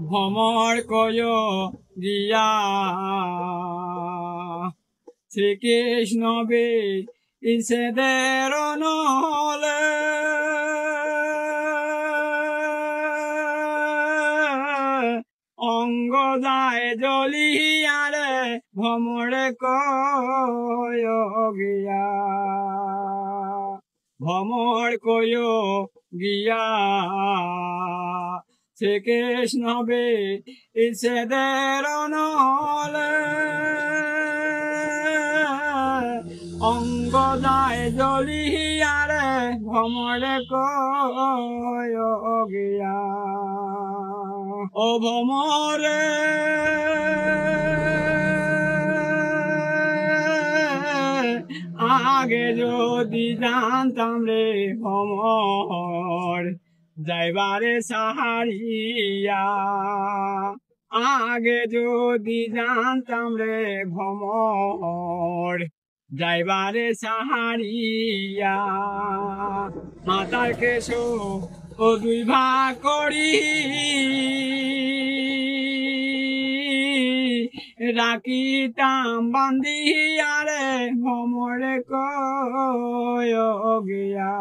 ভ্রমর কয় গিয়া শ্রীকৃষ্ণ বিষেদের নহলে অঙ্গ যায় জ্বলিয়ারে ভ্রমরে কয় গিয়া ভ্রমর কয় গিয়া শ্রীকৃষ্ণ বিষেদের নহলে অঙ্গ যায় জ্বলিয়ারে ভ্রমরে কয় গিয়া ও ভ্রমরে আগে যদি জানতাম রে ভ্রমর যাইবারে সাহারিয়া আগে যদি জানতাম রে ভ্রমর যাইবারে সাহারিয়া মাতার কেশ ও দুই ভাগ করি রাখিতাম বান্ধিয়ারে ভ্রমরে কয় গিয়া।